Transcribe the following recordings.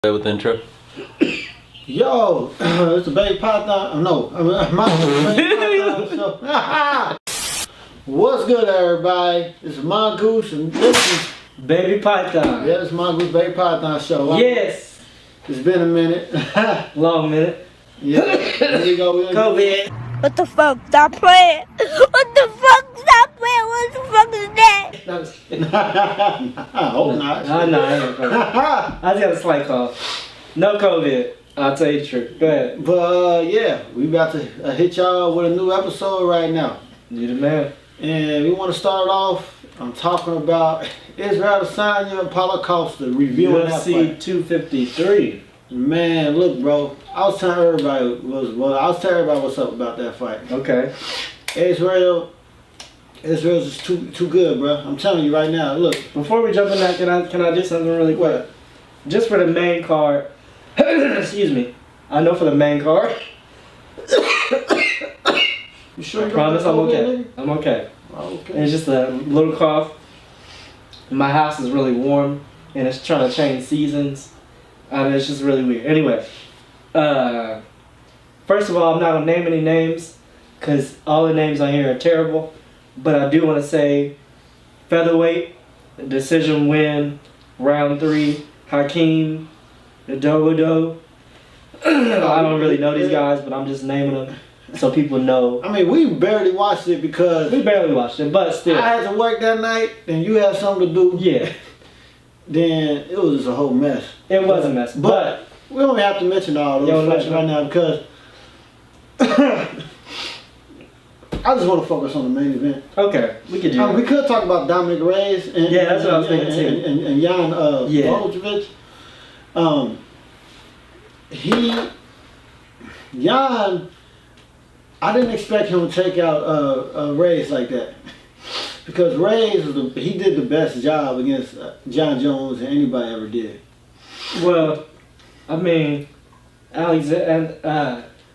With the intro. Yo, it's the Baby Python. No, my Baby Python show. What's good, everybody? It's Mongoose and this is Baby Python. Yeah, it's Mongoose Baby Python show. Yes. It's been a minute. Long minute. Yeah. Here we go. COVID. What the fuck? Stop playing. What the fuck? Stop playing. What the fuck is that? No, just kidding. I hope not. No, I ain't COVID. I just got a slight cough. No COVID. I'll tell you the truth. Go ahead. But yeah, we about to hit y'all with a new episode right now. You the man. And we want to start off. I'm talking about Israel Adesanya and Paulo Costa reviewing that UFC fight. 253. Man, look, bro. I was telling everybody what's up about that fight. Okay. Israel's just too good, bro. I'm telling you right now. Look. Before we jump in that, can I do something really quick? What? Just for the main card. Excuse me. I know for the main card. You sure? I promise I'm okay. I'm okay. Okay. It's just a little cough. My house is really warm, and it's trying to change seasons. And it's just really weird. Anyway, first of all, I'm not gonna name any names because all the names on here are terrible. But I do want to say, featherweight, decision win, round 3, Hakeem, Dogodo. I don't really know these guys, but I'm just naming them so people know. I mean, we barely watched it because We barely watched it, but still. I had to work that night, and you had something to do. Yeah, Then it was just a whole mess. it was a mess. But We don't have to mention all those fights right now because I just want to focus on the main event. okay, we could do that. We could talk about Dominic Reyes and Yeah, that's what I was thinking too. And Jan Yeah. Blachowicz. Jan, I didn't expect him to take out Reyes like that because Reyes he did the best job against John Jones than anybody ever did. Well, I mean, Alexander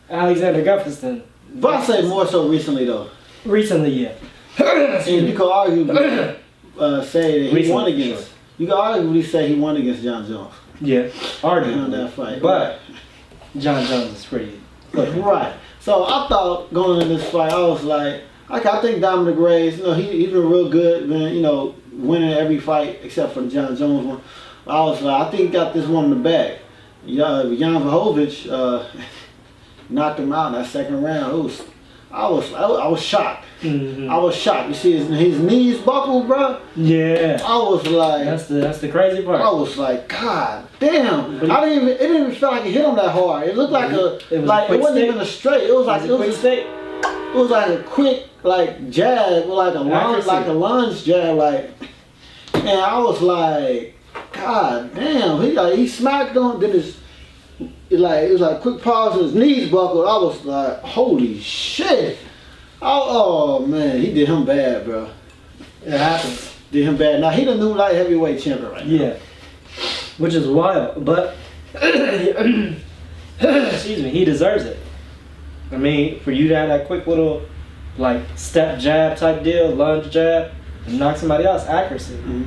Gustafsson. But I say more so recently though. Recently, yeah. And you could arguably say that he Recently, won against. sure. You could arguably say he won against John Jones Yeah, in arguably. that fight. But John Jones is pretty. Right. So I thought going in this fight, I was like, I think Dominic Reyes, he's been real good, man, winning every fight except for the John Jones one. I was like, I think he got this one in the bag. Jan Blachowicz knocked him out in that second round. I was shocked. Mm-hmm. I was shocked. You see his knees buckled, bro. Yeah. I was like, That's the crazy part. I was like, God damn! It didn't even feel like it hit him that hard. It looked like it wasn't even a straight. It was like it was like a quick jab, like a lunge jab, and I was like, God damn! He smacked him. Then it was like quick pause. His knees buckled. I was like, holy shit! Oh man, he did him bad, bro. It happens. Did him bad. Now he the new light heavyweight champion right now. Yeah. Which is wild, but excuse me, he deserves it. I mean, for you to have that quick little step jab type deal, lunge jab, and knock somebody else, accuracy. Mm-hmm.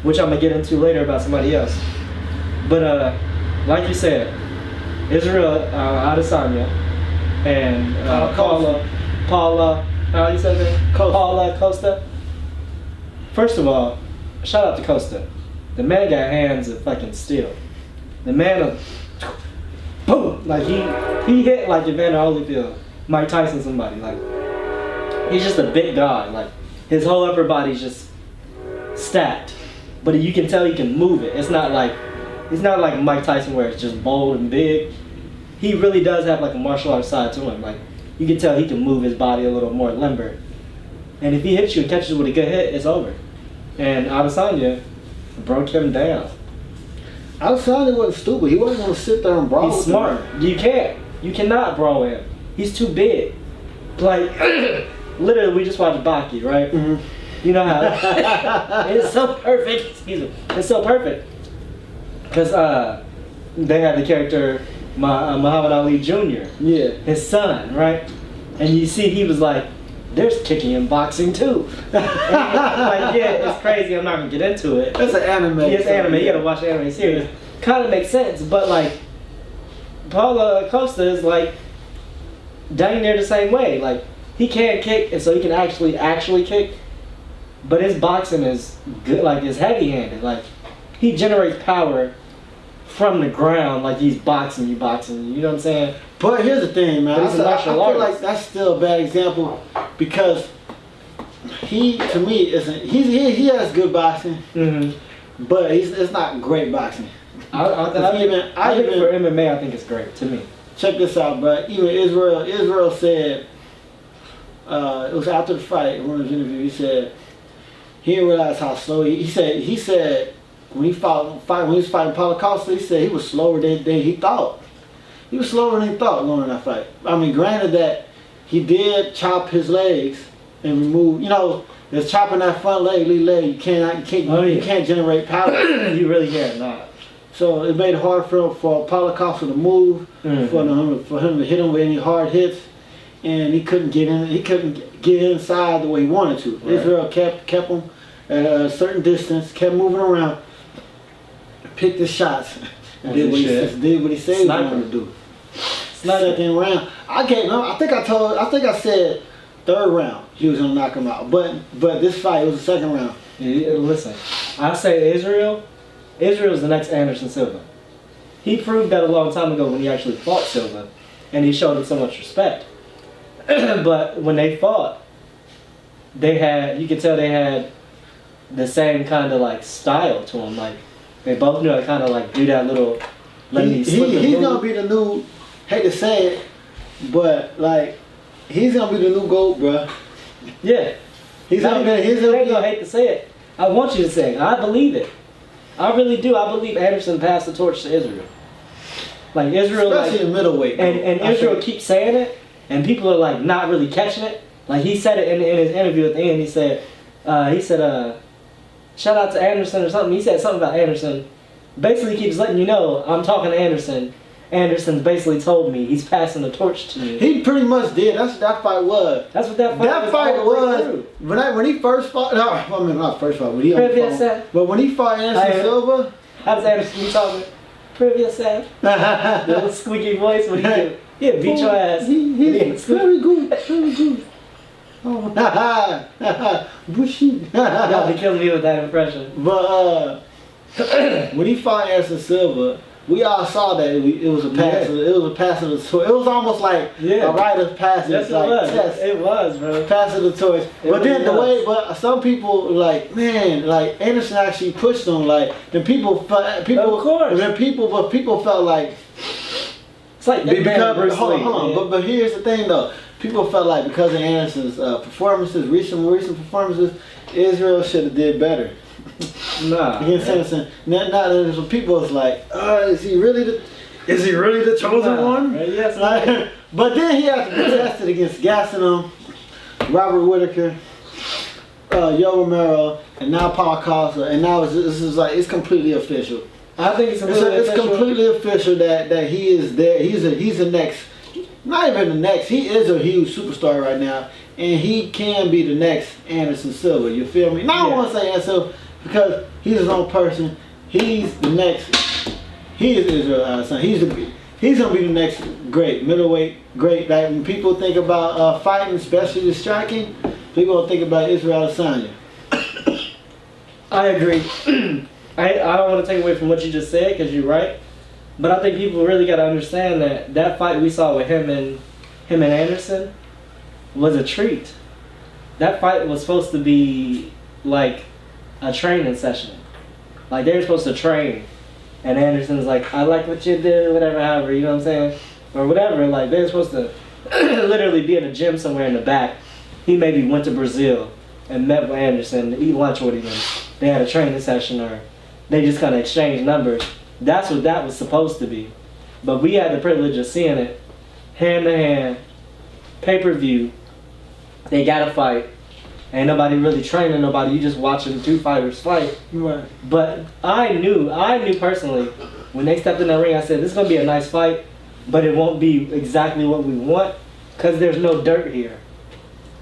Which I'm gonna get into later about somebody else. But like you said, Israel Adesanya and Paula, how you said that? Paulo Costa. First of all, shout out to Costa. The man got hands of fucking steel. The man, boom, he hit like Evander Holyfield, Mike Tyson, somebody. He's just a big guy. His whole upper body's just stacked, but you can tell he can move it. It's not like Mike Tyson where it's just bold and big. He really does have a martial arts side to him. You can tell he can move his body a little more limber. And if he hits you and catches you with a good hit, it's over. And Adesanya broke him down. Adesanya wasn't stupid. He wasn't gonna sit there and brawl. He's smart. You cannot brawl him. He's too big. Literally, we just watched Baki, right? Mm-hmm. You know how it's so perfect. Excuse me. It's so perfect because they had the character Muhammad Ali Jr. Yeah. His son, right? And you see, he was like, there's kicking in boxing too. Yeah, it's crazy. I'm not gonna get into it. It's an anime. Yeah, it's anime. You gotta watch the anime series. kind of makes sense. But like, Paulo Costa is like dang near the same way. Like, he can't kick, and so he can actually kick. But his boxing is good. Like, it's heavy-handed. Like, he generates power from the ground. Like, he's boxing you. You know what I'm saying? But here's the thing, man. I feel like that's still a bad example because he, to me, isn't. He has good boxing, but it's not great boxing. I think for MMA, I think it's great to me. Check this out, bro. Even Israel said it was after the fight. In one of his interviews, he said he didn't realize how slow he said when he was fighting Paulo Costa, he said he was slower than he thought. He was slower than he thought going in that fight. I mean, granted that he did chop his legs and remove, there's chopping that front leg, lead leg. You can't generate power. You really can't not. So it made it hard for Paulo Costa to move, for him to hit him with any hard hits, and he couldn't get in. He couldn't get inside the way he wanted to. Right. Israel kept him at a certain distance, kept moving around, picked his shots, and did what he said he wanted to do. Second round, I think I said third round he was gonna knock him out, but this fight was the second round. Yeah, listen, I say Israel's the next Anderson Silva. He proved that a long time ago when he actually fought Silva, and he showed him so much respect. But when they fought, you could tell they had the same kind of like style to them. Like, they both knew how to kind of like do that little. He's gonna be the new. Hate to say it, but like, he's gonna be the new GOAT, bro. Yeah. He's gonna hate to say it. I want you to say it. I believe it. I really do. I believe Anderson passed the torch to Israel. Like, Israel, especially in middleweight. And Israel keeps saying it, and people are like not really catching it. Like, he said it in his interview at the end. He said, shout out to Anderson or something. He said something about Anderson. Basically keeps letting you know, I'm talking to Anderson. Anderson's basically told me he's passing the torch to me. He pretty much did. That's what that fight was. That's what that fight was. When he first fought. No, I mean not first fight. When he but when he fought Anderson Silva. How does Anderson be talking? Previous set. The little squeaky voice. What do you do? Yeah, beat your ass. He's very good. Very good. Oh, bushy. Y'all be killing me with that impression. But when he fought Anderson Silva, we all saw that it was a pass. Yeah. It was a pass of the torch. It was almost like a rite of passage. Yes, it was, bro. Pass of the torch. But some people like, man, like Anderson actually pushed them. Like people felt like it's like hold on. But here's the thing though. People felt like because of Anderson's recent performances, Israel should have did better. Against Anderson. Now people was like, is he really the chosen one? Yes. Like, but then he had to be tested against Gaston, Robert Whittaker, Yo Romero, and now Paulo Costa, and now it's completely official. I think it's completely official that he is there. He's the next. Not even the next. He is a huge superstar right now, and he can be the next Anderson Silva. You feel me? Now I don't want to say Anderson Silva because he's his own person. He's the next. He is Israel Adesanya. He's gonna be the next middleweight great. Like when people think about fighting, especially the striking, people gonna think about Israel Adesanya. I agree. I don't want to take away from what you just said because you're right. But I think people really got to understand that fight we saw with him and Anderson was a treat. That fight was supposed to be like a training session. Like they were supposed to train, and Anderson's like, I like what you do, whatever, however, you know what I'm saying, or whatever. Like they were supposed to literally be in a gym somewhere in the back. He maybe went to Brazil and met with Anderson to eat lunch with him. They had a training session, or they just kind of exchanged numbers. That's what that was supposed to be. But we had the privilege of seeing it hand to hand, pay-per-view. They got a fight. Ain't nobody really training nobody. You just watching two fighters fight. Right. But I knew personally, when they stepped in the ring, I said, this is going to be a nice fight, but it won't be exactly what we want because there's no dirt here.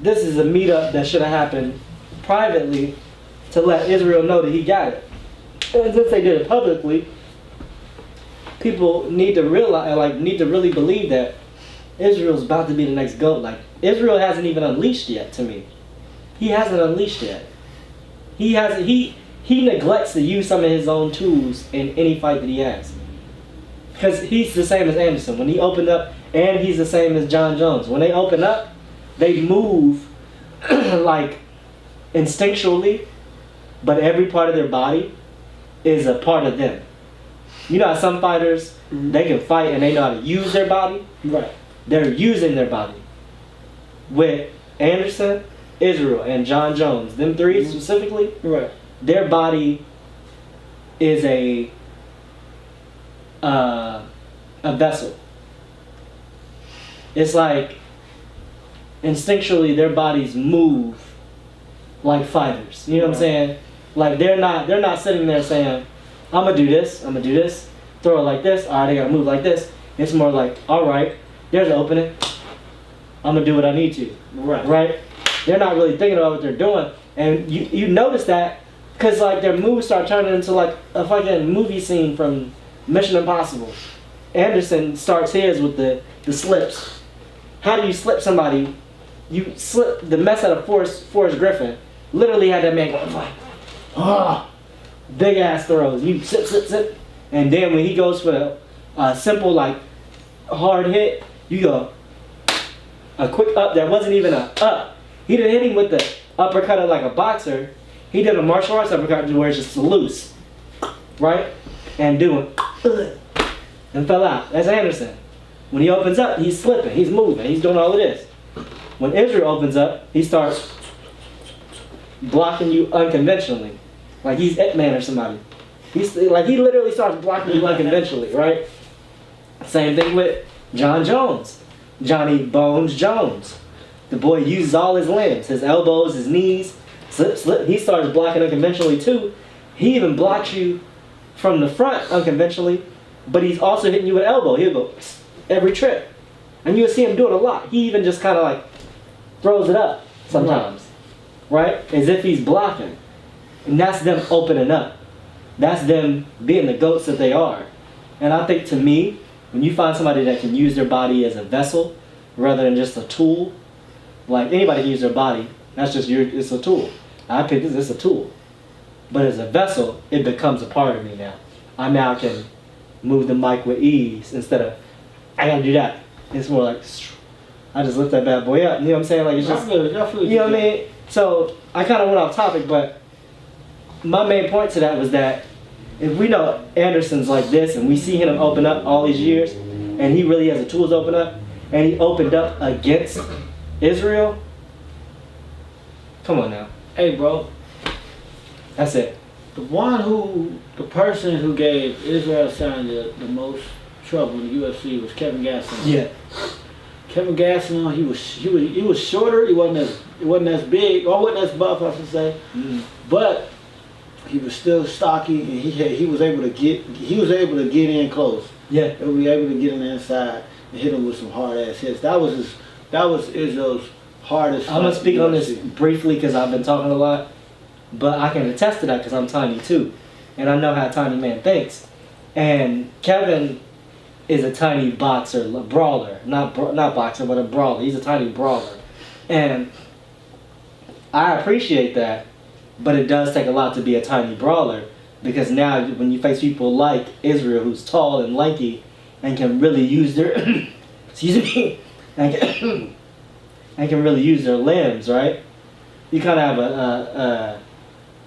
This is a meetup that should have happened privately to let Israel know that he got it. And since they did it publicly, people need to realize, like, need to really believe that Israel's about to be the next GOAT. Like, Israel hasn't even unleashed yet. To me, he hasn't unleashed yet. He hasn't. He neglects to use some of his own tools in any fight that he has. Because he's the same as Anderson. When he opened up, and he's the same as John Jones. When they open up, they move like instinctually, but every part of their body is a part of them. You know how some fighters, they can fight and they know how to use their body? Right. They're using their body. With Anderson, Israel, and John Jones, them three specifically, Right. their body is a vessel. It's like instinctually their bodies move like fighters. You know what I'm saying? Like they're not sitting there saying, I'm gonna do this, throw it like this, alright, I gotta move like this. It's more like, alright, there's an opening. I'm gonna do what I need to. Right? They're not really thinking about what they're doing. And you notice that because like their moves start turning into like a fucking movie scene from Mission Impossible. Anderson starts his with the slips. How do you slip somebody? You slip the mess out of Forrest Griffin. Literally had that man going like, big ass throws. You slip. And then when he goes for a simple like hard hit, you go a quick up that wasn't even a up. He didn't hit him with the uppercut of like a boxer. He did a martial arts uppercut where it's just loose, right? And doing and fell out. That's Anderson. When he opens up, he's slipping, he's moving, he's doing all of this. When Israel opens up, he starts blocking you unconventionally, like he's Ip-Man or somebody. He's like he literally starts blocking you unconventionally, right? Same thing with John Jones, Johnny Bones Jones. The boy uses all his limbs, his elbows, his knees, slip. He starts blocking unconventionally too. He even blocks you from the front unconventionally, but he's also hitting you with elbow. He'll go every trip. And you'll see him do it a lot. He even just kind of like throws it up sometimes, right? As if he's blocking. And that's them opening up. That's them being the GOATs that they are. And I think to me, when you find somebody that can use their body as a vessel rather than just a tool, like anybody can use their body, that's just it's a tool. I pick this, it's a tool. But as a vessel, it becomes a part of me now. I now can move the mic with ease instead of, I gotta do that. It's more like, I just lift that bad boy up. You know what I'm saying? Like it's just, you know what I mean? So I kind of went off topic, but my main point to that was that if we know Anderson's like this and we see him open up all these years and he really has the tools to open up and he opened up against Israel, come on now. Hey, bro. That's it. The person who gave Israel Adesanya the most trouble in the UFC was Kevin Gastelum. Yeah. Kevin Gastelum, he was shorter. He wasn't as big, or wasn't as buff, I should say. But he was still stocky, and he was able to get in close. Yeah. He was able to get in the inside and hit him with some hard ass hits. That was Israel's hardest. I'm gonna speak on this briefly because I've been talking a lot, but I can attest to that because I'm tiny too, and I know how a tiny man thinks. And Kevin is a tiny boxer, a brawler, not boxer, but a brawler. He's a tiny brawler, and I appreciate that. But it does take a lot to be a tiny brawler, because now when you face people like Israel, who's tall and lanky, and can really use their and can really use their limbs, right? You kind of have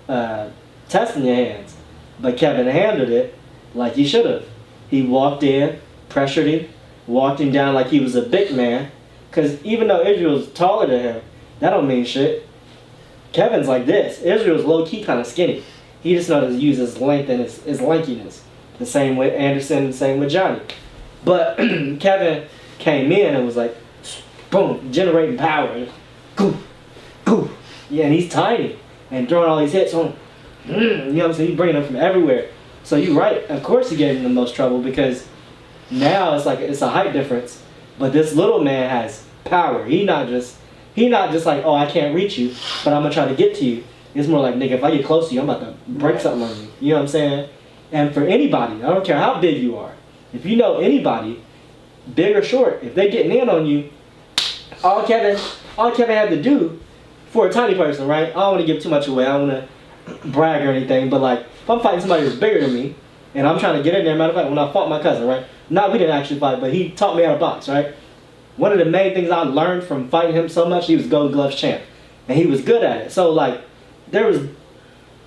a test in your hands. But Kevin handled it like he should have. He walked in, pressured him, walked him down like he was a big man. Because even though Israel's taller than him, that don't mean shit. Kevin's like this. Israel's low-key kind of skinny. He just knows to use his length and his lankiness. The same with Anderson, the same with Johnny. But Kevin came in and was like, boom, generating power. Goo, goo. Yeah, and he's tiny. And throwing all these hits on, you know what I'm saying? He's bringing them from everywhere. So you're right. Of course he gave him the most trouble, because now it's a height difference. But this little man has power. He not just like, oh, I can't reach you, but I'm going to try to get to you. It's more like, nigga, if I get close to you, I'm about to break something on you. You know what I'm saying? And for anybody, I don't care how big you are, If you know anybody, big or short, if they getting in on you, all Kevin had to do for a tiny person, right? I don't want to give too much away. I don't want to brag or anything, but like if I'm fighting somebody who's bigger than me, and I'm trying to get in there. Matter of fact, when I fought my cousin, right? We didn't actually fight, but he taught me how to box, right? One of the main things I learned from fighting him so much, he was Golden Gloves champ, and he was good at it. So like, there was,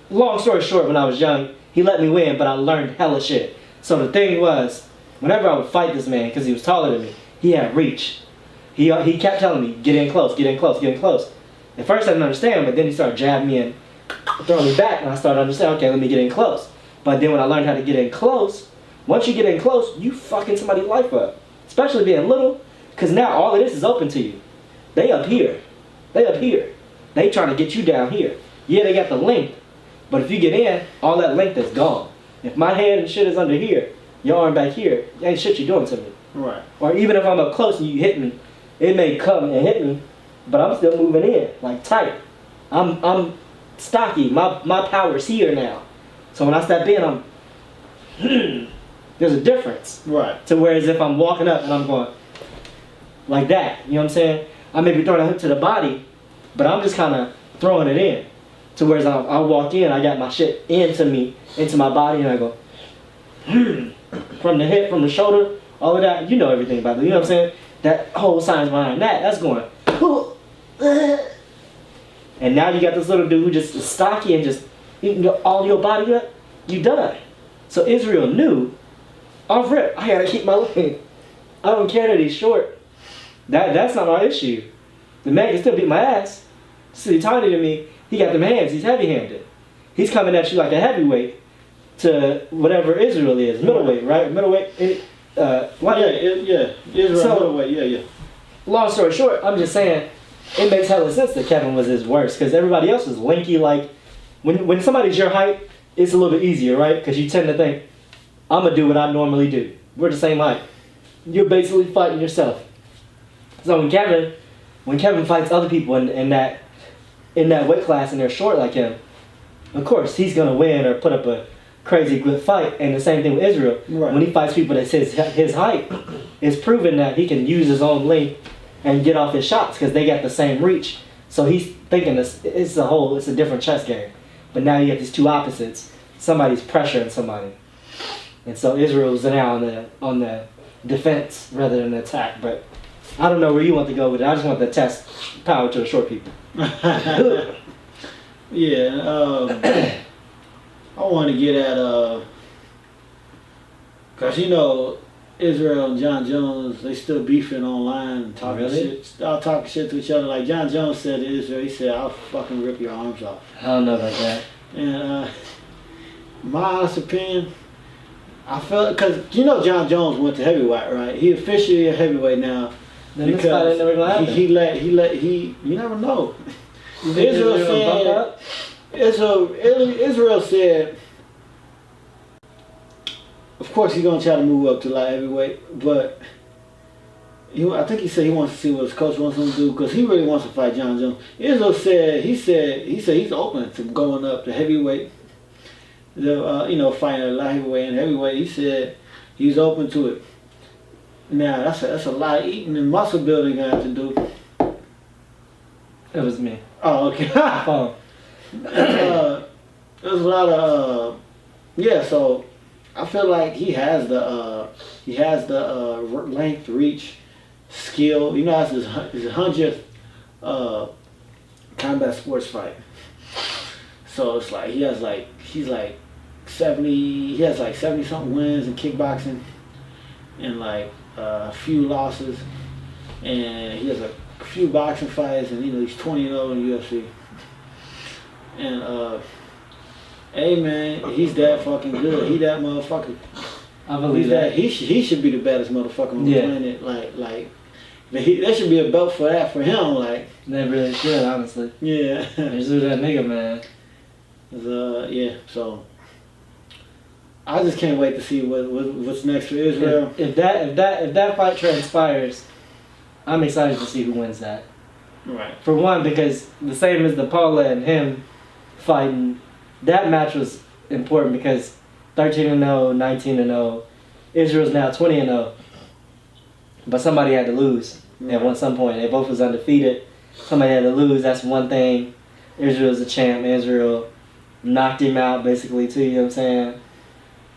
long story short, when I was young, he let me win, but I learned hella shit. So the thing was, whenever I would fight this man, because he was taller than me, he had reach. He kept telling me, get in close, get in close, get in close. At first I didn't understand, but then he started jabbing me and throwing me back, and I started to understand, okay, let me get in close. But then when I learned how to get in close, once you get in close, you fucking somebody's life up. Especially being little, because now all of this is open to you. They up here. They up here. They trying to get you down here. Yeah, they got the length, but if you get in, all that length is gone. If my head and shit is under here, your arm back here, ain't shit you doing to me. Right. Or even if I'm up close and you hit me, it may come and hit me, but I'm still moving in, like tight. I'm stocky. My power's here now. So when I step in, I'm there's a difference. Right. To whereas if I'm walking up and I'm going like that, you know what I'm saying? I may be throwing a hook to the body, but I'm just kind of throwing it in. To whereas I walk in, I got my shit into me, into my body, and I go from the hip, from the shoulder, all of that. You know everything about it. You know what I'm saying? That whole science behind that, that's going. And now you got this little dude who just is stocky and just eating all your body up. You done. So Israel knew, off rip, I gotta keep my leg. I don't care that he's short. That's not my issue. The man can still beat my ass. See, tiny to me, he got them hands, he's heavy-handed. He's coming at you like a heavyweight to whatever Israel is, middleweight, right? Middleweight, Israel middleweight, yeah. Long story short, I'm just saying, it makes hella sense that Kevin was his worst, because everybody else was lanky, like, when somebody's your height, it's a little bit easier, right? Because you tend to think, I'm going to do what I normally do. We're the same height. You're basically fighting yourself. So when Kevin fights other people in that weight class and they're short like him, of course, he's going to win or put up a crazy good fight. And the same thing with Israel. Right. When he fights people that's his height, it's proven that he can use his own length and get off his shots because they got the same reach. So he's thinking it's a different chess game. But now you get these two opposites. Somebody's pressuring somebody. And so Israel's now on the defense rather than the attack. But I don't know where you want to go with it. I just want to test power to the short people. Yeah, I want to get at, because Israel and John Jones, they still beefing online and talking shit. All talking shit to each other. Like John Jones said to Israel, he said, I'll fucking rip your arms off. I don't know about that. And my honest opinion, I felt, because John Jones went to heavyweight, right? He officially a heavyweight now. Then this fight ain't never gonna happen. You never know. Israel said, of course he's gonna try to move up to light heavyweight, but I think he said he wants to see what his coach wants him to do because he really wants to fight John Jones. Israel said he's open to going up to heavyweight, fighting at light heavyweight and heavyweight. He said he's open to it. Now that's a lot of eating and muscle building you have to do. It was me. Oh, okay. There's a lot of so I feel like he has the length, reach, skill. That's his 100th combat sports fight. So it's like he has 70 something wins in kickboxing and a few losses, and he has a few boxing fights, and he's 20-0 in UFC. And hey man, he's that fucking good. He that motherfucker. I believe that. He should be the baddest motherfucker on the planet. There should be a belt for that for him. They really should, honestly. Yeah. Just do that nigga, man. So I just can't wait to see what's next for Israel. If that fight transpires, I'm excited to see who wins that. Right. For one, because the same as the Paula and him fighting, that match was important because 13-0, 19-0, Israel's now 20-0. But somebody had to lose at some point. They both was undefeated. Somebody had to lose. That's one thing. Israel's a champ. Israel knocked him out basically too. You know what I'm saying?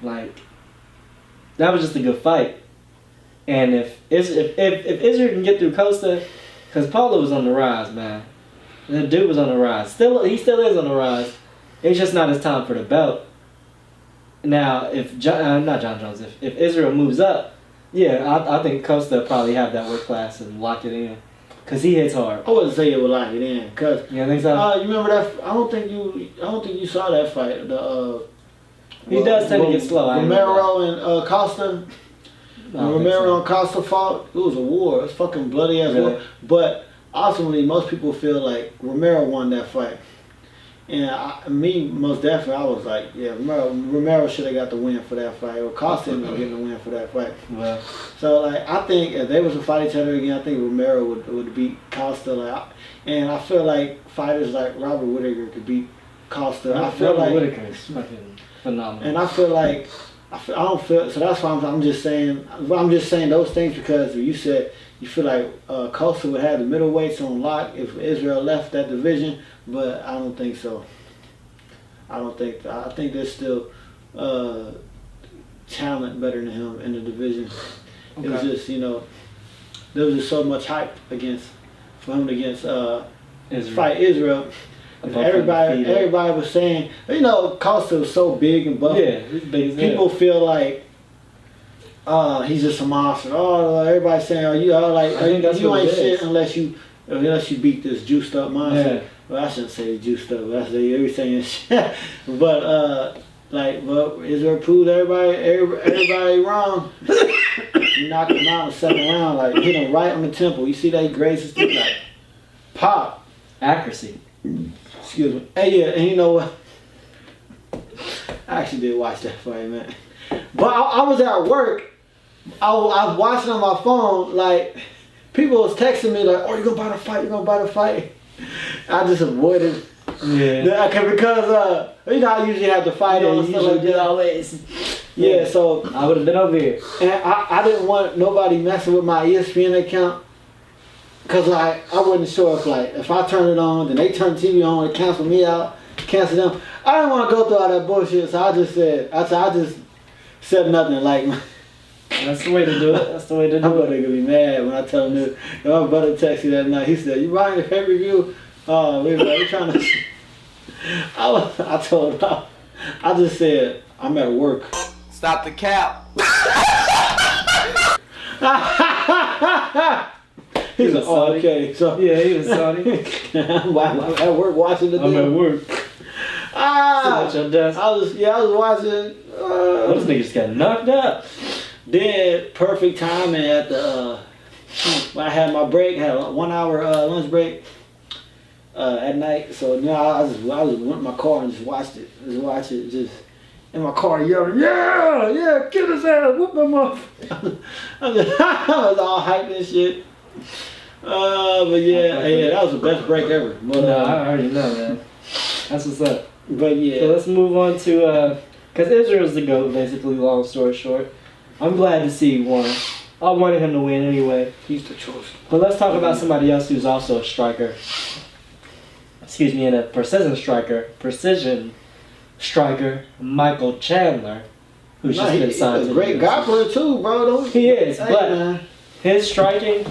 Like, that was just a good fight. And if Israel can get through Costa, because Paulo was on the rise, man. The dude was on the rise. He still is on the rise. It's just not his time for the belt. Now, if not John Jones, if Israel moves up, yeah, I think Costa will probably have that weight class and lock it in, cause he hits hard. I wouldn't say it would lock it in, cause you think so? You remember that? I don't think you saw that fight. He does tend to get slow. Romero and Costa. Romero and Costa fought. It was a war. It was fucking bloody ass war. But ultimately, most people feel like Romero won that fight. And me, most definitely, I was like, yeah, Romero should have got the win for that fight, or Costa ended up getting the win for that fight. Well, so like, I think if they was to fight each other again, I think Romero would beat Costa. Like, and I feel like fighters like Robert Whittaker could beat Costa. I feel like Whittaker is fucking phenomenal. And I feel like I don't feel so. That's why I'm just saying. I'm just saying those things because you said you feel like Costa would have the middleweights on lock if Israel left that division. But I don't think so. I think there's still talent better than him in the division. Okay. It was just, there was just so much hype for him against fight Israel. Everybody was saying, Costa was so big and buff. Yeah, he's big as people feel like he's just a monster. Oh, everybody's saying, you ain't shit unless you beat this juiced up monster. Yeah. Well, I shouldn't say juiced up. That's everything. But Israel proved everybody wrong. He knocked him out in the second round, like hit him right on the temple. You see that he grazed his teeth, like pop. Accuracy. Excuse me. Hey, yeah, and you know what? I actually did watch that fight, man. But I was at work. I was watching on my phone, like people was texting me like, "Oh, you gonna buy the fight? You gonna buy the fight?" I just avoided. Yeah. Because I usually have to fight on stuff like that. Always. Yeah, so I would have been over here. And I didn't want nobody messing with my ESPN account. Cause I wasn't sure if I turn it on, then they turn the TV on and cancel me out, cancel them. I didn't want to go through all that bullshit, so I just said nothing. Like, that's the way to do it. That's the way to do it. My brother gonna be mad when I tell him this. My brother texted me that night. He said, "You buying the pay-per-view?" Oh, we're trying to. I told him. I just said, "I'm at work." Stop the cap. He was like, "Oh, okay." So yeah, he was sorry. I'm at work watching the. I'm at work. I was watching. Those niggas got knocked out. Then perfect timing at the. When I had my break, had a 1 hour lunch break at night. So I went in my car and just watched it. Just in my car yelling, yeah, kill his ass, whoop him up. I was all hyped and shit. But yeah, that was the best break ever. But, I already know, man. That's what's up. But yeah. So let's move on to, because Israel's the GOAT, basically, long story short. I'm glad to see he won. I wanted him to win anyway. He's the choice. But let's talk about somebody else who's also a striker. Excuse me, and a precision striker, Micheal Chandler, who's just been signed. He's a great grappler too, bro. He is, but his striking,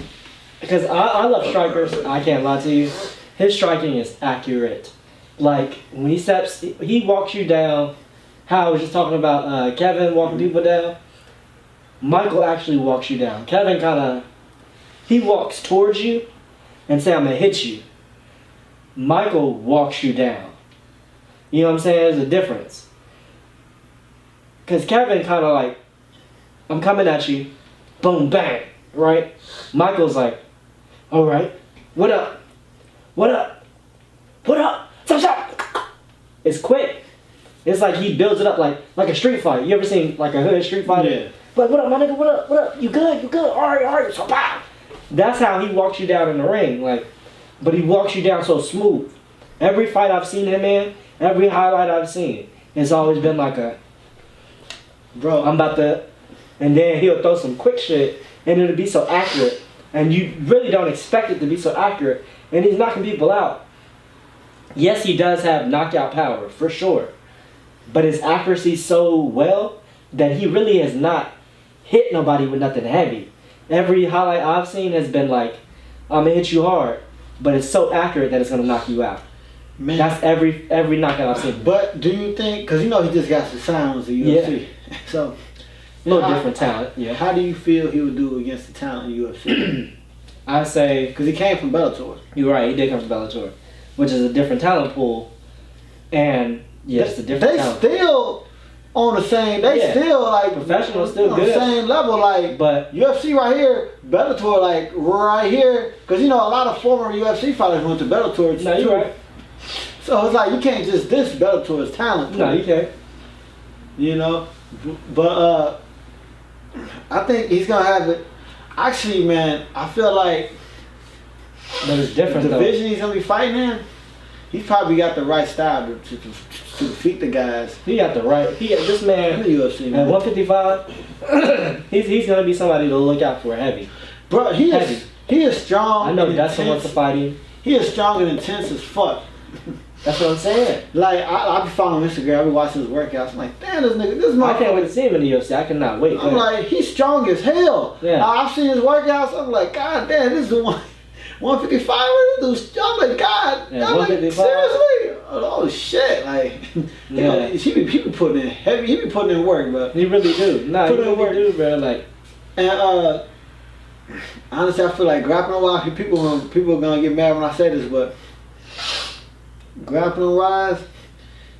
because I love strikers, I can't lie to you, his striking is accurate. Like, when he steps, he walks you down. How I was just talking about Kevin walking people down. Micheal actually walks you down. Kevin he walks towards you and say, "I'm going to hit you." Micheal walks you down. You know what I'm saying? There's a difference. Because Kevin I'm coming at you, boom, bang, right? Michael's like, "All right, what up? What up? What up? Stop. It's quick. It's like he builds it up like a street fight. You ever seen like a hood street fight? Yeah. Like, "What up, my nigga? What up? What up? You good? You good? All right. So, pow." That's how he walks you down in the ring. But he walks you down so smooth. Every fight I've seen him in, every highlight I've seen, it's always been like a, bro, I'm about to and then he'll throw some quick shit, and it'll be so accurate, and you really don't expect it to be so accurate, and he's knocking people out. Yes, he does have knockout power, for sure, but his accuracy so well that he really has not hit nobody with nothing heavy. Every highlight I've seen has been like, I'm gonna hit you hard, but it's so accurate that it's gonna knock you out. Man. That's every knockout I've seen. But do you think, because you know he just got some signs in UFC, so a little different talent. Yeah. How do you feel he would do against the talent in UFC? I say, because he came from Bellator. You're right. He did come from Bellator, which is a different talent pool, and yes, a different. Talent. They still on the same. They still like professional, still on good. The same level, like. But UFC right here, Bellator like right here, because you know a lot of former UFC fighters went to Bellator. No, you're right. So it's like you can't just diss Bellator's talent. No, you can't. You know, but I think he's gonna have it. Actually, man, I feel like. But it's different. The division he's gonna be fighting in, he's probably got the right style to defeat the guys. He got the right. This man in the UFC, man. At 155, he's gonna be somebody to look out for heavy. Bro, he is strong. I know Dustin wants to fight him. He is strong and intense as fuck. That's what I'm saying. Like I be following Instagram, I be watching his workouts. I'm like, damn, this motherfucker. I can't wait to see him in the UFC. I cannot wait. I'm like, he's strong as hell. Yeah. I've seen his workouts. I'm like, god damn, this is the one. 155. I'm like, God. Yeah, I'm like, seriously? Oh shit! Like, yeah. He be putting in heavy. He be putting in work, bro. He really do. Nah, he really do, bro. Like, and honestly, I feel like grappling wise, people are gonna get mad when I say this, but grappling wise,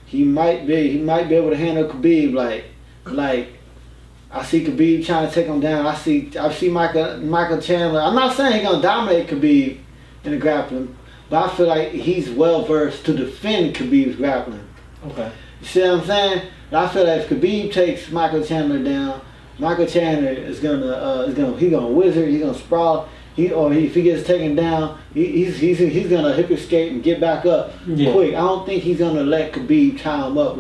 he might be able to handle Khabib. Like. I see Khabib trying to take him down. I see Micheal Chandler. I'm not saying he's gonna dominate Khabib in the grappling, but I feel like he's well versed to defend Khabib's grappling. Okay. You see what I'm saying? I feel like if Khabib takes Micheal Chandler down, Micheal Chandler is gonna wizard. He's gonna sprawl. If he gets taken down, he's gonna hip escape and get back up quick. I don't think he's gonna let Khabib tie him up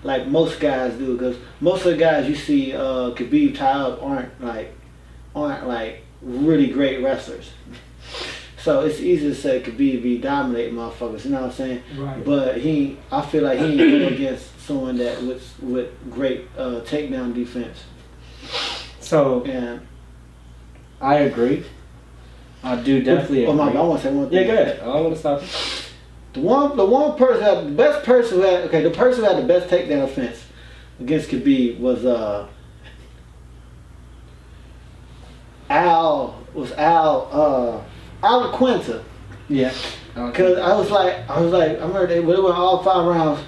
like most guys do, because most of the guys you see Khabib tie up aren't like really great wrestlers. So it's easy to say Khabib be dominating motherfuckers, you know what I'm saying? Right. But I feel like he ain't going against someone that with great takedown defense. So I agree. I do definitely agree. I want to say one thing. Yeah, go ahead. I don't want to stop you. The one person, the person who had the best takedown offense against Khabib was Al LaQuinta. Yeah. Because I was like, I remember they went all 5 rounds.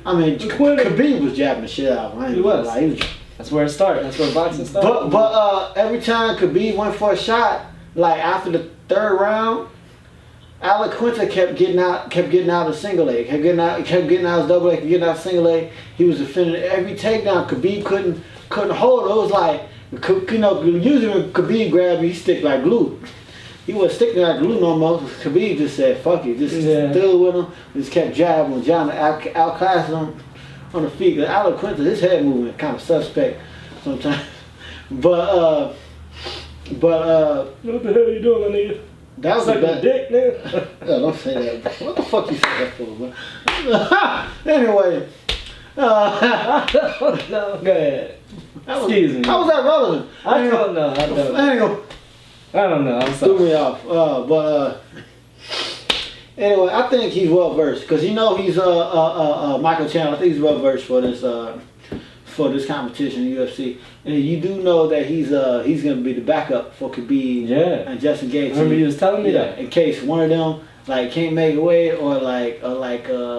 I mean, Khabib was jabbing the shit out of him. He was. That's where it started. That's where boxing started. But every time Khabib went for a shot, like after the 3rd round, Al LaQuinta kept getting out of single leg, kept getting out his double leg, getting out single leg. He was defending every takedown. Khabib couldn't hold it. It was like, you know, usually when Khabib grabbed me, he stick like glue. He wasn't sticking like glue no more. Khabib just said, fuck it, just stood with him, just kept jabbing, outclassing him on the feet. Al LaQuinta, his head movement kind of suspect sometimes. But what the hell are you doing, my nigga? That was like a dick, man. Yeah, don't say that. What the fuck you say that for, man? Anyway. No, go ahead. Excuse me. How was that relevant? I don't know. I don't know. I'm sorry. Threw me off. Anyway, I think he's well versed because you know he's Micheal Chandler. I think he's well versed for this competition in UFC, and you do know that he's gonna be the backup for Khabib and Justin Gaethje. Remember you was telling me that in case one of them like can't make weight or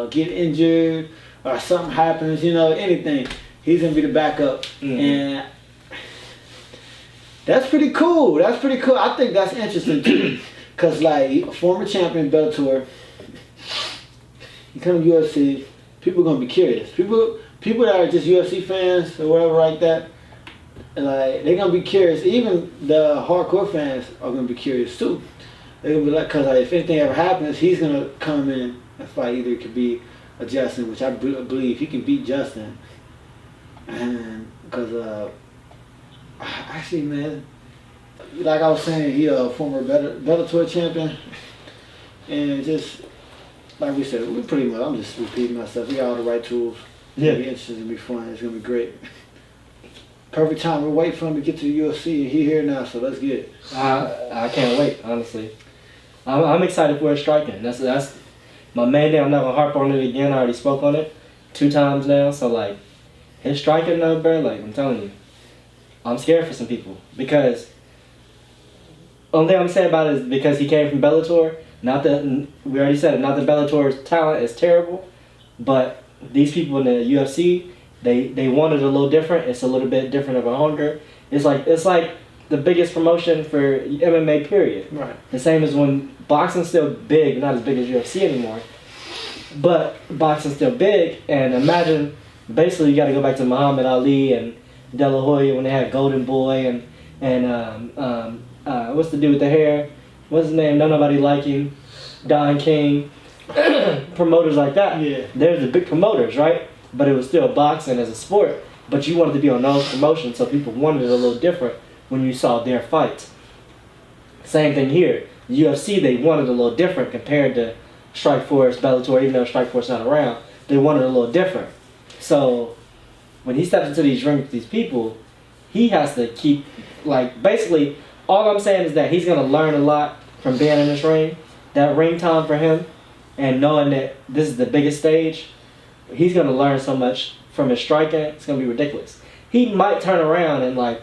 get injured or something happens, you know, anything, he's gonna be the backup, and that's pretty cool. I think that's interesting too, cause like former champion Bellator, he come to UFC, people are gonna be curious. People that are just UFC fans or whatever like that, like they're gonna be curious. Even the hardcore fans are gonna be curious too. They're gonna be like, cause if anything ever happens, he's gonna come in and fight either Khabib or Justin, which I believe he can beat Justin. And cause Actually, man, like I was saying, he a former Bellator champion, and just like we said, we pretty much. I'm just repeating myself. We got all the right tools. Yeah. It'll be interesting. It'll be fun. It's gonna be great. Perfect time. We're waiting for him to get to the UFC, and he here now. So let's get it. I can't wait. Honestly, I'm excited for his striking. That's my main thing. I'm not gonna harp on it again. I already spoke on it 2 times now. So like, his striking though, bro. Like I'm telling you, I'm scared for some people because. Only thing I'm saying about it is because he came from Bellator. Not that we already said it. Not that Bellator's talent is terrible, but these people in the UFC, they want it a little different. It's a little bit different of a hunger. It's like the biggest promotion for MMA period. Right. The same as when boxing's still big, not as big as UFC anymore, but boxing's still big. And imagine, basically, you got to go back to Muhammad Ali and De La Hoya when they had Golden Boy and what's the dude with the hair? What's his name? Don't nobody like him. Don King. Promoters like that. Yeah. They're the big promoters, right? But it was still boxing as a sport. But you wanted to be on those promotions, so people wanted it a little different when you saw their fights. Same thing here. The UFC, they wanted a little different compared to Strikeforce, Bellator, even though Strikeforce not around. They wanted a little different. So when he steps into these rings with these people, he has to keep, like, basically, all I'm saying is that he's going to learn a lot from being in this ring. That ring time for him and knowing that this is the biggest stage, he's going to learn so much from his striking. It's going to be ridiculous. He might turn around and like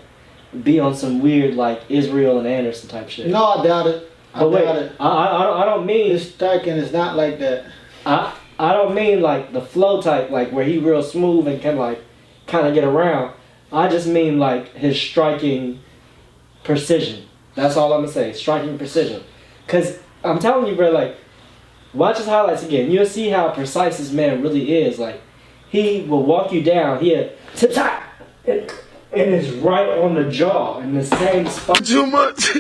be on some weird like Israel and Anderson type shit. No, I doubt it. I doubt it. I don't mean... His striking is not like that. I don't mean like the flow type, like where he real smooth and can like kind of get around. I just mean like his striking precision. That's all I'm gonna say. Striking precision. Cause I'm telling you, bro, like watch his highlights again. You'll see how precise this man really is. Like he will walk you down. He tip top and it's right on the jaw in the same spot. Too much.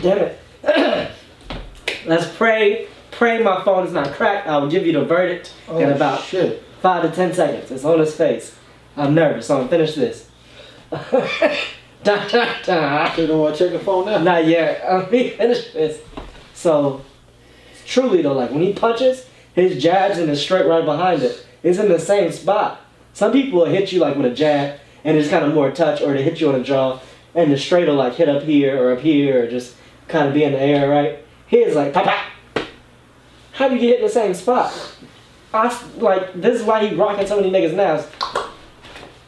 Damn it. Let's pray. Pray my phone is not cracked. I will give you the verdict in about 5 to 10 seconds. It's on his face. I'm nervous, so I'm gonna finish this. You don't want to check your phone now? Not yet. I'm gonna finish this. So, truly though, like when he punches, his jabs and his straight right behind it is in the same spot. Some people will hit you like with a jab and it's kind of more touch, or they hit you on the jaw and the straight will like hit up here or just kind of be in the air, right? His like pop pop. How do you get hit in the same spot? This is why he rocking so many niggas now.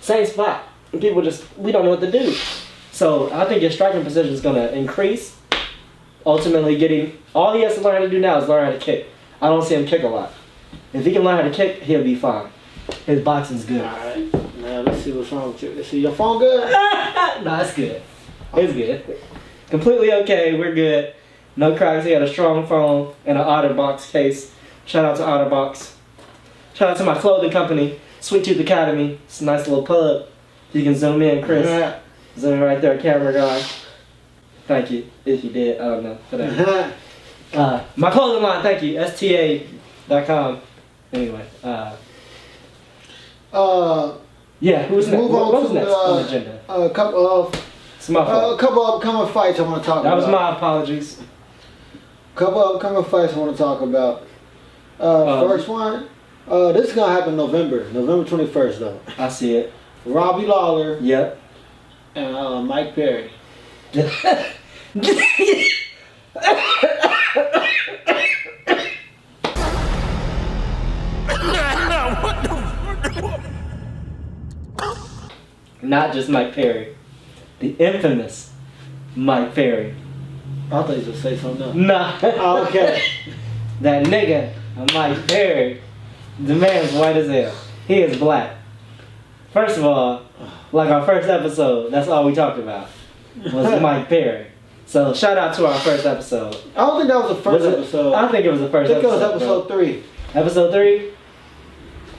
Same spot. And people we don't know what to do. So I think his striking position is gonna increase. Ultimately all he has to learn how to do now is learn how to kick. I don't see him kick a lot. If he can learn how to kick, he'll be fine. His boxing's good. Alright. Now let's see what's wrong with you. Let's see, your phone good? Nah, it's good. It's good. Completely okay, we're good. No cracks, he had a strong phone and an OtterBox case. Shout out to OtterBox. Shout out to my clothing company, Sweet Tooth Academy. It's a nice little plug. You can zoom in, Chris. Yeah. Zoom right there, camera guy. Thank you, if you did, I don't know. But, my clothing line, thank you, sta.com. Anyway, yeah, who's next? What was next on the agenda? A couple of upcoming fights I want to talk about. That was my apologies. Couple of upcoming fights I want to talk about. First one, this is going to happen November 21st though. I see it. Robbie Lawler. Yep. And Mike Perry. Not just Mike Perry. The infamous Mike Perry. I thought you were going to say something else. Nah. Oh, okay. That nigga, Mike Perry, the man's white as hell. He is black. First of all, like our first episode, that's all we talked about was Mike Perry. So shout out to our first episode. I don't think that was the first episode. I think it was the first episode. I think it was episode 3. Episode 3?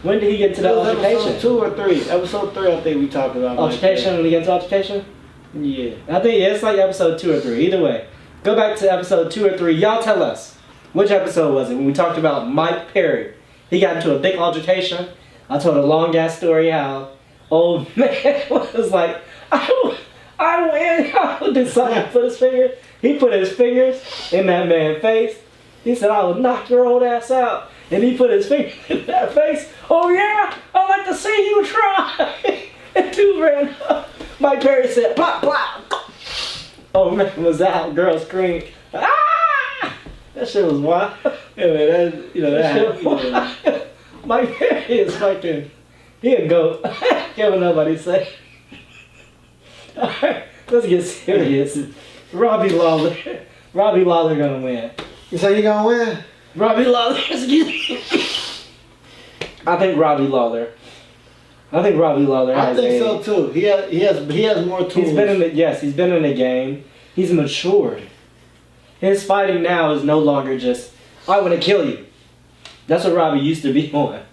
When did he get to the altercation? Episode 2 or 3. Episode 3 I think we talked about. Altercation, when he gets to altercation? Yeah. I think it's like episode 2 or 3. Either way. Go back to episode 2 or 3. Y'all tell us. Which episode was it? When we talked about Mike Perry. He got into a big altercation. I told a long ass story how old man was like, I win. I did something. Put his fingers. He put his fingers in that man's face. He said, I will knock your old ass out. And he put his finger in that face. Oh yeah, I'd like to see you try. And dude ran up. Mike Perry said, plop, plop. Oh man was out. Girl screamed. Ah! That shit was wild. Yeah, that Mike Perry is fucking, he a goat. Can't let nobody say. Alright, let's get serious. Robbie Lawler gonna win. You say he gonna win? Robbie Lawler, excuse me. I think Robbie Lawler has I think so too. He has more tools. He's been in the game. He's matured. His fighting now is no longer just, I want to kill you. That's what Robbie used to be on.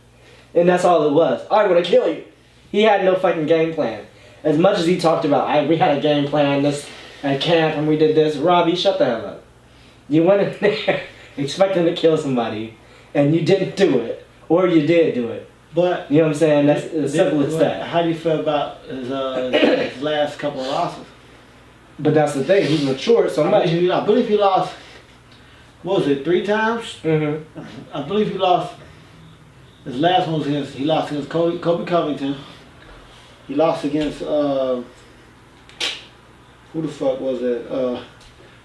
And that's all it was. I want to kill you. He had no fucking game plan. As much as he talked about, we had a game plan this at camp and we did this. Robbie, shut the hell up. You went in there expecting to kill somebody and you didn't do it. Or you did do it. But you know what I'm saying? That's as simple as that. How do you feel about his last couple of losses? But that's the thing. He's matured so much. I believe he lost. What was it? 3 times? Mm-hmm. I believe he lost. His last one was he lost against Kobe Covington. He lost against who the fuck was it?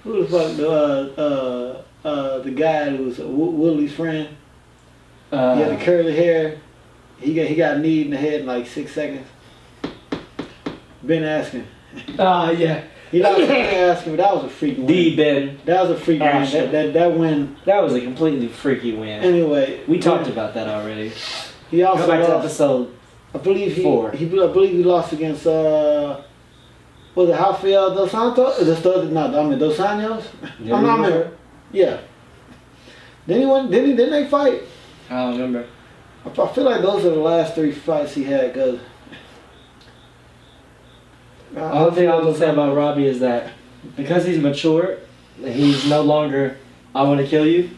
Who the fuck the guy who was Willie's friend? He had the curly hair. He got kneed in the head in like 6 seconds. Ben Askren. Yeah. He lost to Ben Askren, but that was a freaky win. Ben. That was a freaky win. That win. That was a completely freaky win. Anyway, we talked about that already. He also go back lost, to episode I believe 4. I believe he lost against was it Rafael dos Santos? Dos Anjos? Yeah, I'm not remember. Yeah. Didn't they fight? I don't remember. I feel like those are the last 3 fights he had. Cause all the thing I was gonna say about Robbie is that because he's mature, he's no longer I want to kill you.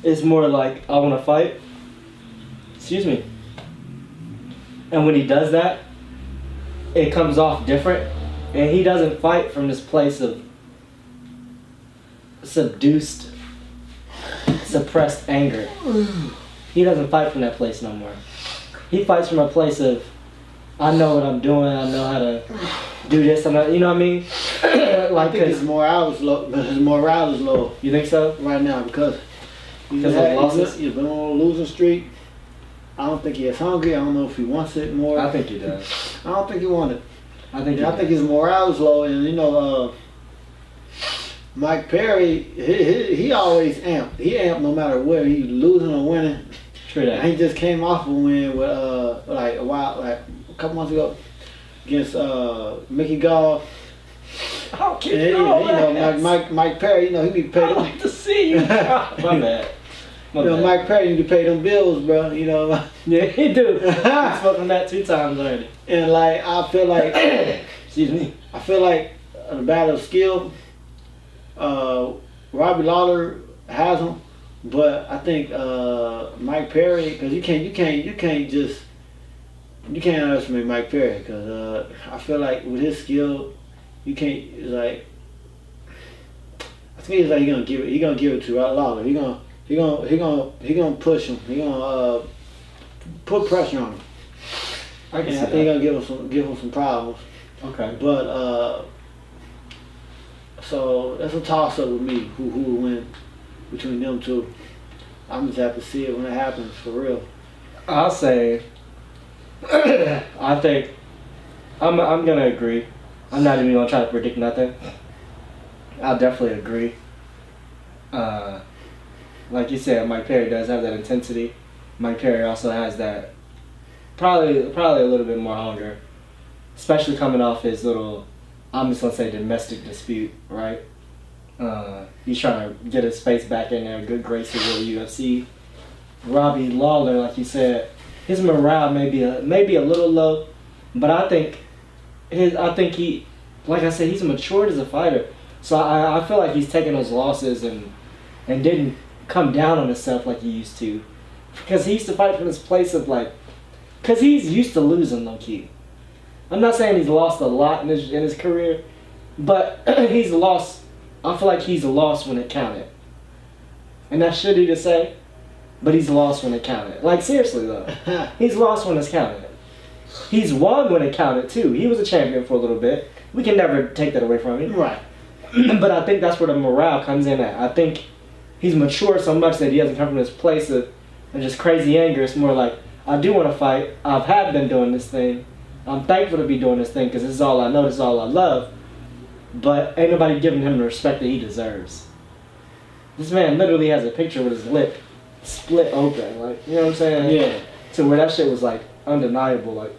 It's more like I want to fight. Excuse me. And when he does that, it comes off different, and he doesn't fight from this place of suppressed anger. He doesn't fight from that place no more. He fights from a place of, I know what I'm doing, I know how to do this, you know what I mean? I think his morale is low. You think so? Right now, because he's been on a losing streak. I don't think he is hungry. I don't know if he wants it more. I think he does. I don't think he wants it. I think his morale is low, and Mike Perry, he always amped. He amped no matter where he's losing or winning. True that. And he just came off a win with a couple months ago against Mickey Gall. How can you Mike Perry, he be paid. I'd like to see you. My bad. Mike Perry need to pay them bills, bro. Yeah, he do. He's spoken that 2 times already. And I feel like, excuse me. I feel like the battle of skill, Robbie Lawler has him, but I think Mike Perry, because you can't underestimate Mike Perry, because I feel like with his skill, you can't I think he gonna give it to Lawler. He gonna push him. He gonna put pressure on him. I think he gonna give him some problems. Okay. But so that's a toss up with me. Who will win between them two? I'm just have to see it when it happens for real. I'll say. I think I'm gonna agree. I'm not even gonna try to predict nothing. I'll definitely agree. Like you said, Mike Perry does have that intensity. Mike Perry also has that probably a little bit more hunger, especially coming off his little, I'm just gonna say, domestic dispute, right? He's trying to get his face back in there, good graces with the UFC. Robbie Lawler, like you said, his morale may be a little low, but I think he, like I said, he's matured as a fighter. So I feel like he's taking those losses and didn't come down on himself like he used to. Because he used to fight from this place of like, because he's used to losing low key. I'm not saying he's lost a lot in his career, but he's lost. I feel like he's lost when it counted. And that's shitty to say, but he's lost when it counted. Like seriously though, he's lost when it's counted. He's won when it counted too. He was a champion for a little bit. We can never take that away from him. Right. But I think that's where the morale comes in at. I think he's matured so much that he doesn't come from this place of just crazy anger. It's more like, I do want to fight. I've been doing this thing. I'm thankful to be doing this thing because this is all I know. This is all I love. But ain't nobody giving him the respect that he deserves. This man literally has a picture with his lip split open. Like, you know what I'm saying? Yeah. To where that shit was like undeniable. Like,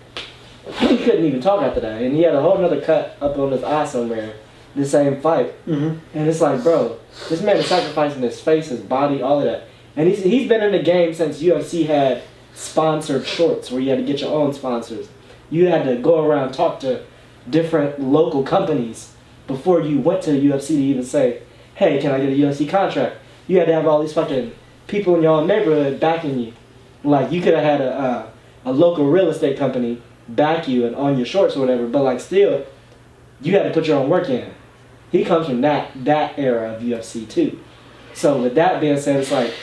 he couldn't even talk after that. And he had a whole nother cut up on his eye somewhere. The same fight. And it's like, bro, this man is sacrificing his face, his body, all of that. And he's been in the game since UFC had sponsored shorts where you had to get your own sponsors. You had to go around talk to different local companies before you went to the UFC to even say, hey, can I get a UFC contract? You had to have all these fucking people in your own neighborhood backing you. Like, you could have had a local real estate company back you and on your shorts or whatever, but like still, you had to put your own work in. He comes from that era of UFC too. So with that being said, it's like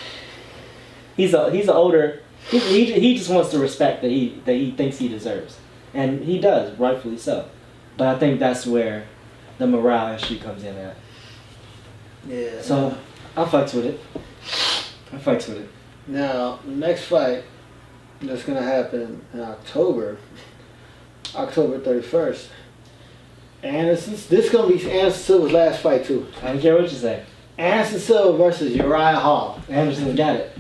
he's an older. He just wants the respect that he thinks he deserves, and he does, rightfully so. But I think that's where the morale issue comes in at. Yeah. So I fucks with it. Now, the next fight that's gonna happen in October 31st. Anderson, this is gonna be Anderson Silva's last fight too. I don't care what you say. Anderson Silva versus Uriah Hall. Anderson's got it.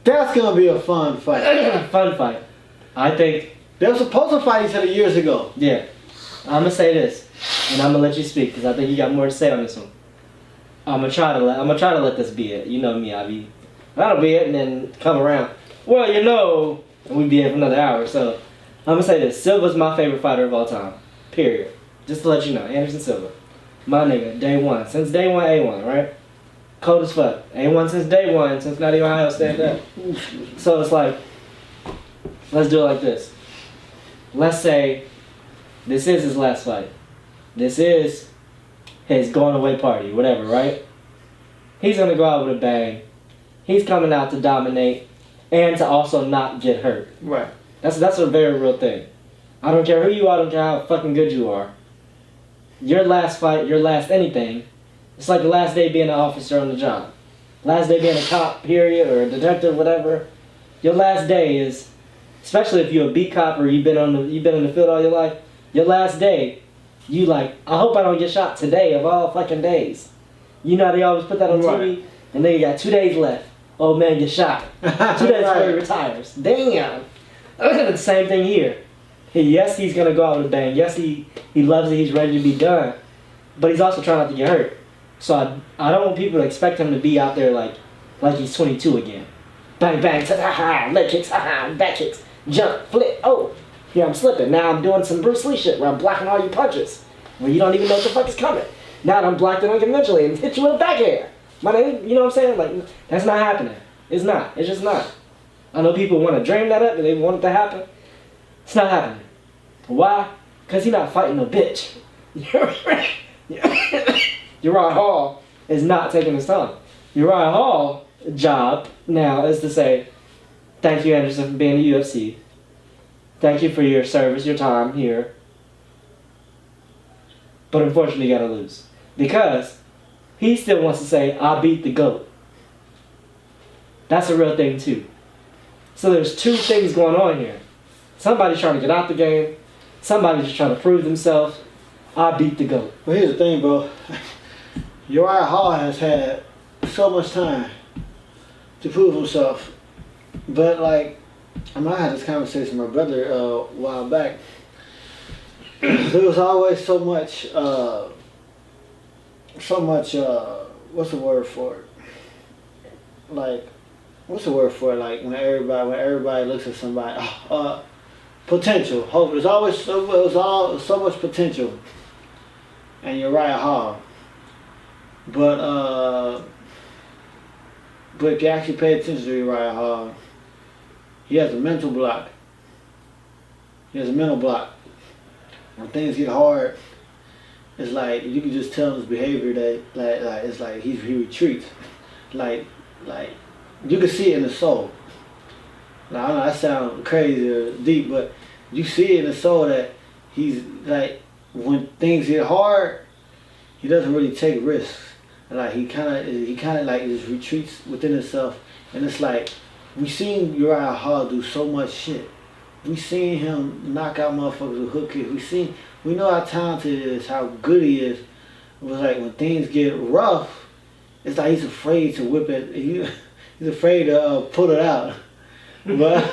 That's gonna be a fun fight. Fun fight. I think They were supposed to fight each other years ago. Yeah. I'm gonna say this, and I'm gonna let you speak because I think you got more to say on this one. I'm gonna try to let this be it. You know me, that'll be it, and then come around. Well, you know, and we'd be here for another hour. So I'm gonna say this: Silva's my favorite fighter of all time. Period. Just to let you know, Anderson Silva, my nigga, day one, since day one, A1, right? Cold as fuck. A1 since day one, Cincinnati, Ohio, stand up. So it's like, let's do it like this. Let's say this is his last fight. This is his going away party, whatever, right? He's gonna go out with a bang. He's coming out to dominate and to also not get hurt. Right. That's a very real thing. I don't care who you are, I don't care how fucking good you are. Your last fight, your last anything, it's like the last day being an officer on the job. Last day being a cop, period, or a detective, whatever. Your last day is, especially if you're a beat cop or you've been in the field all your life, your last day, you like, I hope I don't get shot today of all fucking days. You know how they always put that on TV? And then you got 2 days left. Old man gets shot. 2 days before he retires. Damn. The same thing here. Yes, he's going to go out with a bang. Yes, he loves it. He's ready to be done. But he's also trying not to get hurt. So I don't want people to expect him to be out there like he's 22 again. Bang, bang, ha-ha, leg kicks, ha-ha, back kicks, jump, flip, oh, here I'm slipping. Now I'm doing some Bruce Lee shit where I'm blocking all your punches. Where you don't even know what the fuck is coming. Now I'm blocked it unconventionally and hit you with a backhand. My name, you know what I'm saying? Like, that's not happening. It's not. It's just not. I know people want to dream that up and they want it to happen. It's not happening. Why? Because he's not fighting no bitch. Uriah Hall is not taking his time. Uriah Hall's job now is to say, thank you, Anderson, for being in the UFC. Thank you for your service, your time here. But unfortunately, you gotta lose. Because he still wants to say, I beat the GOAT. That's a real thing, too. So there's two things going on here. Somebody's trying to get out the game. Somebody's just trying to prove themselves. I beat the GOAT. Well, here's the thing, bro. Uriah Hall has had so much time to prove himself. But, like, I had this conversation with my brother a while back. There was always so much, what's the word for it? Like, what's the word for it? Like, when everybody looks at somebody, potential, hope. There's always so much potential in Uriah Hall. But But if you actually pay attention to Uriah Hall, he has a mental block. He has a mental block. When things get hard, it's like you can just tell his behavior that like it's like he retreats. Like you can see it in his soul. Now, I know that sounds crazy or deep, but you see it in his soul that he's like, when things get hard, he doesn't really take risks. Like he kind of like just retreats within himself, and it's like we seen Uriah Hall do so much shit. We seen him knock out motherfuckers with hook kicks. We know how talented he is, how good he is. It was like when things get rough, it's like he's afraid to whip it. He's afraid to pull it out. But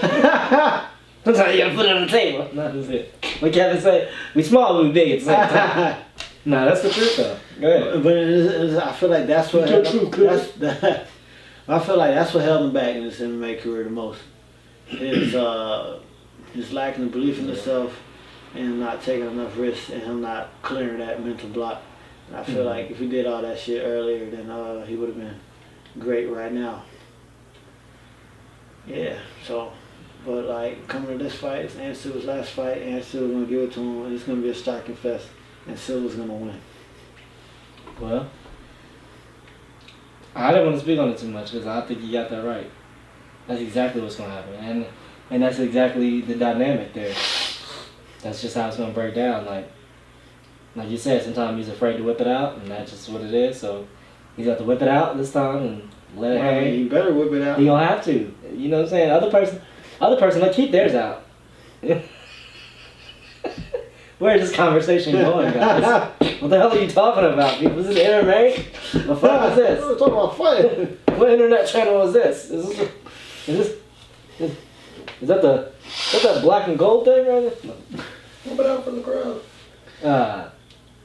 sometimes you gotta put it on the table. No, that's it. What Kevin say? We small, but we big at the same time. No, that's the truth though. Go ahead. But I feel like that's what I feel like that's what held him back in his MMA career the most. His lacking the belief in himself and not taking enough risks and him not clearing that mental block. And I feel like if he did all that shit earlier, then he would have been great right now. Yeah, so, but like coming to this fight, it's Anderson Silva's last fight. Anderson Silva's gonna give it to him, and it's gonna be a striking fest, and Silva's gonna win. Well, I didn't want to speak on it too much because I think you got that right. That's exactly what's gonna happen, and that's exactly the dynamic there. That's just how it's gonna break down. Like you said, sometimes he's afraid to whip it out, and that's just what it is. So he's got to whip it out this time and let it hang. He better whip it out. He gonna have to. You know what I'm saying? Other person, they'll keep theirs out. Where is this conversation going, guys? What the hell are you talking about, people? Is this MMA? The fuck is this? We're talking about fighting. What internet channel is this? Is that that black and gold thing right there? Whip it out from the crowd.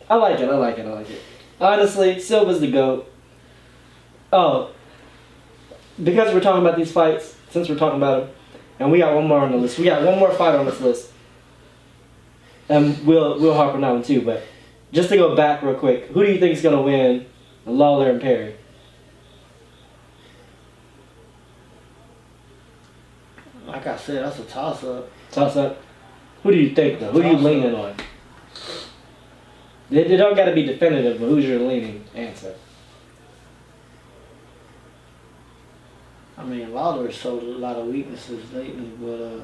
I like it. Honestly, Silva's the GOAT. Oh, because we're talking about these fights, since we're talking about them, and we got one more on the list. We got one more fight on this list. And we'll harp on that one too, but just to go back real quick, who do you think is going to win Lawler and Perry? Like I said, that's a toss-up. Toss-up? Who do you think, though? Who are you leaning on? They don't got to be definitive, but who's your leaning answer? I mean, Lawler showed a lot of weaknesses lately, but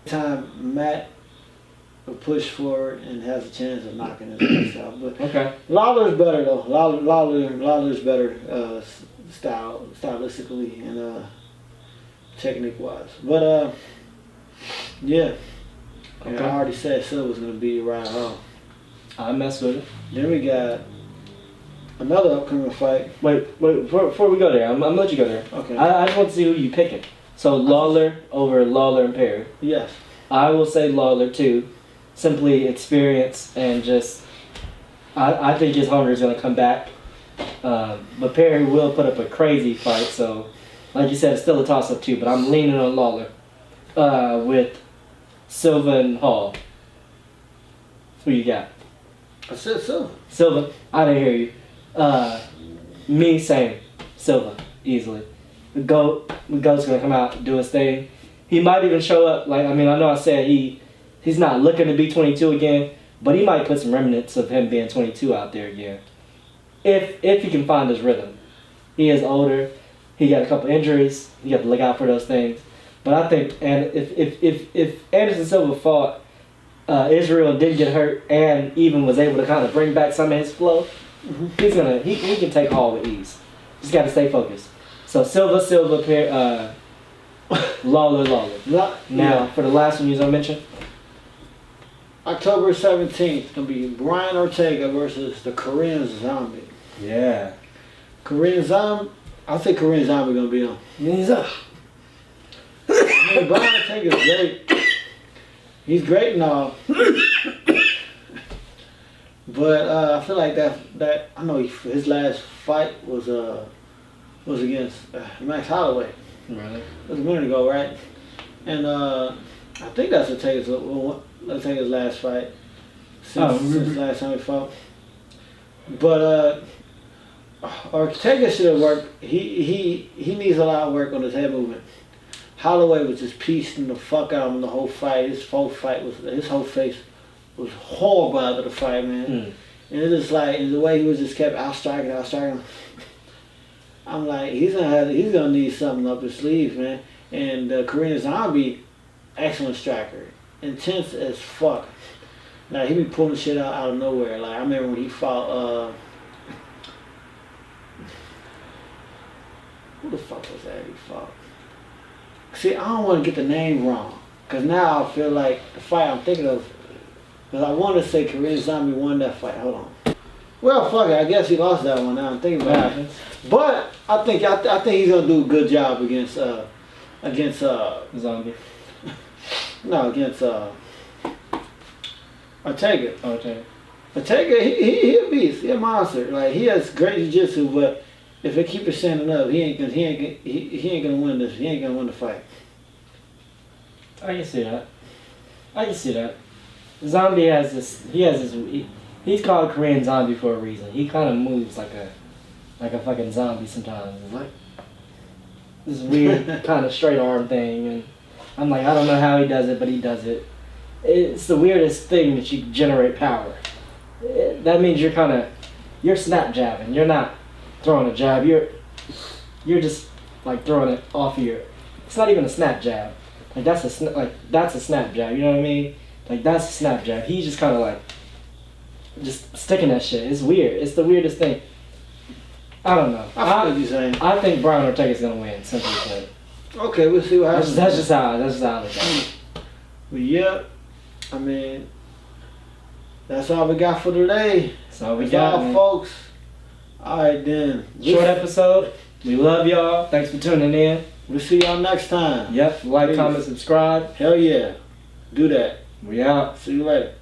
time Matt will push forward and has a chance of knocking his ass out. But okay. Lawler's better though. Lawler's better stylistically and technique wise. But yeah. Okay. And I already said Silva's gonna be Uriah Hall. I mess with it. Then we got another upcoming fight. Wait, before we go there, I'm gonna let you go there. Okay. I just want to see who you picking. So Lawler over Lawler and Perry. Yes. I will say Lawler too. Simply experience and just, I think his hunger is gonna come back. But Perry will put up a crazy fight. So, like you said, it's still a toss up too. But I'm leaning on Lawler with Silva and Hall. Who you got? I said Silva. Silva. I didn't hear you. Me, same. Silva, easily. The GOAT's gonna come out, do his thing. He might even show up. I know I said he's not looking to be 22 again, but he might put some remnants of him being 22 out there again. If he can find his rhythm. He is older. He got a couple injuries. You have to look out for those things. But I think, and if Anderson Silva fought, Israel did get hurt and even was able to kind of bring back some of his flow, he can take Hall with ease. Just got to stay focused. So Silva, Lawler. Now, for the last one you was going to mention? October 17th, going to be Brian Ortega versus the Korean Zombie. Yeah. Korean Zombie? I think Korean Zombie going to be on. Yeah. Brian Ortega's great. He's great and all. But I feel like that I know his last fight was against Max Holloway. Right. It was a minute ago, right? And I think that's Ortega's Adesanya's last fight. Since last time he fought. But Ortega should have worked. He needs a lot of work on his head movement. Holloway was just piecing the fuck out of him the whole fight. His whole face was horrible after the fight, man. And it was like, and the way he was just kept outstriking. I'm like, he's gonna need something up his sleeve, man. And Korean Zombie, excellent striker, intense as fuck. Like, he be pulling shit out of nowhere. Like, I remember when he fought, who the fuck was that he fought? See, I don't want to get the name wrong, because now I feel like the fight I'm thinking of, because I want to say Korean Zombie won that fight. Hold on. Well, fuck it. I guess he lost that one now. I'm thinking about it. But I think he's going to do a good job against Zombie. No, against Ortega. Ortega, he a beast. He a monster. Like, he has great jiu-jitsu, but if they keep it standing up, he ain't gonna win this. He ain't gonna win the fight. I can see that. Zombie has this. He's called Korean Zombie for a reason. He kind of moves like a fucking zombie sometimes. It's like this weird kind of straight arm thing, and I'm like, I don't know how he does it, but he does it. It's the weirdest thing that you generate power. That means you're snap jabbing. You're not throwing a jab. You're just like throwing it off of your. It's not even a snap jab. Like that's a snap jab. You know what I mean? Like that's a snap jab. He's just kind of like just sticking that shit. It's weird. It's the weirdest thing. I don't know. I feel what you're saying. I think Brian Ortega's gonna win. Simply put. Okay, we'll see what happens. That's just how I look at it. But yeah, I mean, that's all we got for today. That's all we got, folks. All right then. Short episode. We love y'all. Thanks for tuning in. We'll see y'all next time. Yep. Like, comment, subscribe. Hell yeah. Do that. We out. See you later.